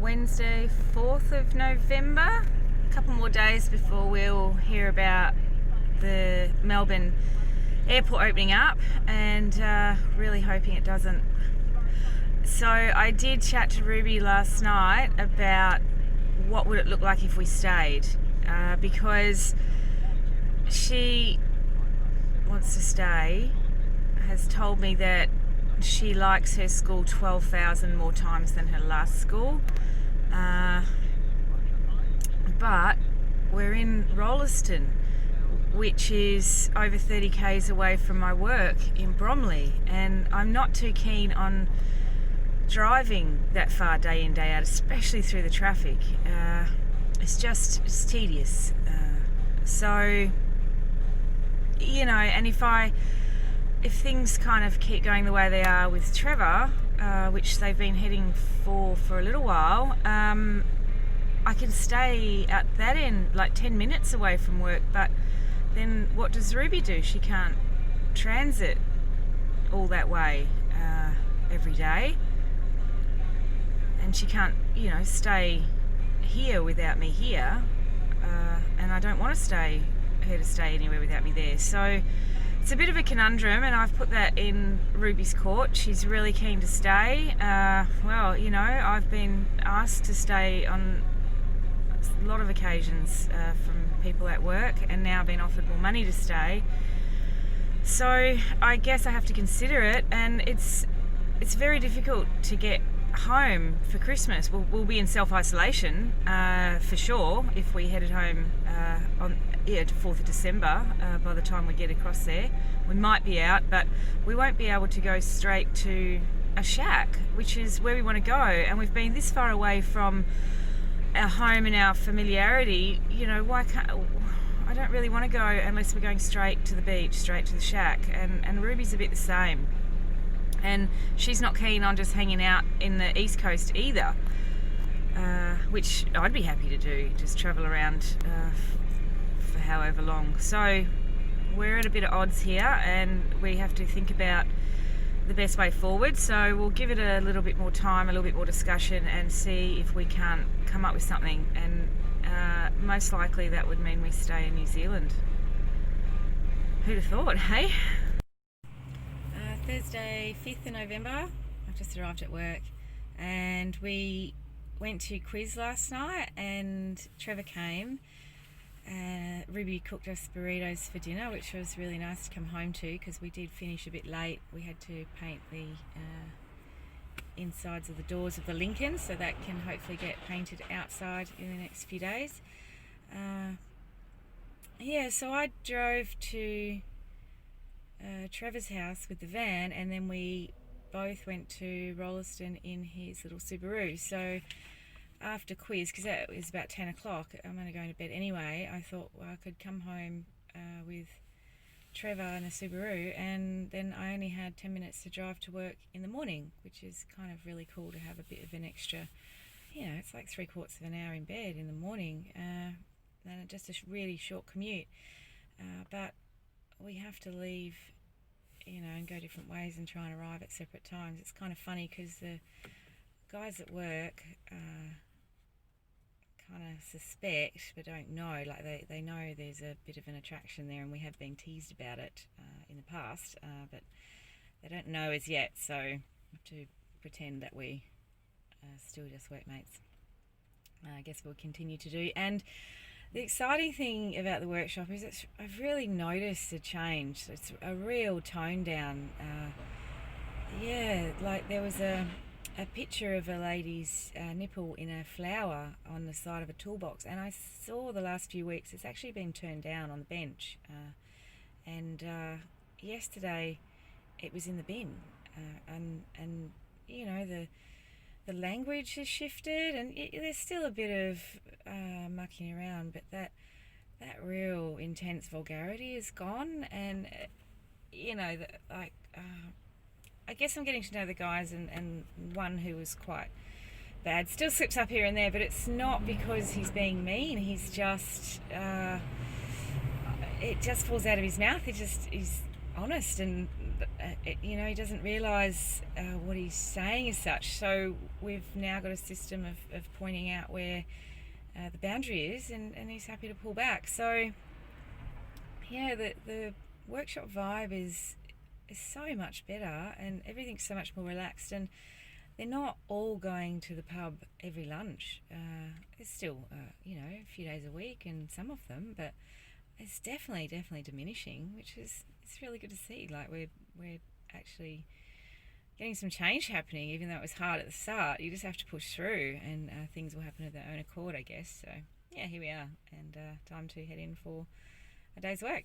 Wednesday, 4th of November. A couple more days before we'll hear about the Melbourne airport opening up, and really hoping it doesn't. So I did chat to Ruby last night about what would it look like if we stayed, because she wants to stay, has told me that she likes her school 12,000 more times than her last school. But we're in Rolleston, which is over 30 k's away from my work in Bromley, and I'm not too keen on driving that far day in, day out, especially through the traffic. It's tedious. So, you know, and if things kind of keep going the way they are with Trevor, which they've been heading for a little while, I can stay at that end, like 10 minutes away from work. But then what does Ruby do? She can't transit all that way every day, and she can't, stay here without me here, and I don't want to stay anywhere without me there. So it's a bit of a conundrum, and I've put that in Ruby's court. She's really keen to stay. I've been asked to stay on a lot of occasions from people at work, and now been offered more money to stay. So I guess I have to consider it, and it's very difficult to get home for Christmas. We'll be in self-isolation for sure if we headed home on 4th of December. By the time we get across there, we might be out, but we won't be able to go straight to a shack, which is where we want to go. And we've been this far away from our home and our familiarity. Why can't I don't really want to go unless we're going straight to the beach, straight to the shack. And Ruby's a bit the same, and she's not keen on just hanging out in the East Coast either, which I'd be happy to do, just travel around for however long. So we're at a bit of odds here, and we have to think about the best way forward. So we'll give it a little bit more time, a little bit more discussion, and see if we can't come up with something. And most likely that would mean we stay in New Zealand. Who'd have thought, hey? Thursday, 5th of November. I've just arrived at work, and we went to quiz last night, and Trevor came. Ruby cooked us burritos for dinner, which was really nice to come home to, because we did finish a bit late. We had to paint the insides of the doors of the Lincoln, so that can hopefully get painted outside in the next few days. So I drove to Trevor's house with the van, and then we both went to Rolleston in his little Subaru. So after quiz, because that was about 10 o'clock, I'm going to go to bed anyway, I thought, I could come home with Trevor in a Subaru, and then I only had 10 minutes to drive to work in the morning, which is kind of really cool to have a bit of an extra, it's like 3/4 of an hour in bed in the morning, and just a really short commute. But we have to leave, and go different ways and try and arrive at separate times. It's kind of funny because the guys at work kind of suspect but don't know. Like they know there's a bit of an attraction there, and we have been teased about it in the past, but they don't know as yet, so I have to pretend that we are still just workmates. I guess we'll continue to do. And the exciting thing about the workshop is I've really noticed a change. It's a real tone down. Like there was a picture of a lady's nipple in a flower on the side of a toolbox, and I saw the last few weeks it's actually been turned down on the bench, and yesterday it was in the bin, and the language has shifted, and there's still a bit of mucking around, but that real intense vulgarity is gone. And I guess I'm getting to know the guys, and one who was quite bad still slips up here and there, but it's not because he's being mean. He's just it just falls out of his mouth. He's honest, and he doesn't realise what he's saying as such. So we've now got a system of pointing out where the boundary is, and he's happy to pull back. So yeah, the workshop vibe is so much better, and everything's so much more relaxed, and they're not all going to the pub every lunch. It's still a few days a week, and some of them, but it's definitely diminishing, which is, it's really good to see. Like we're actually getting some change happening, even though it was hard at the start. You just have to push through, and things will happen of their own accord, I guess. So yeah, here we are, and time to head in for a day's work.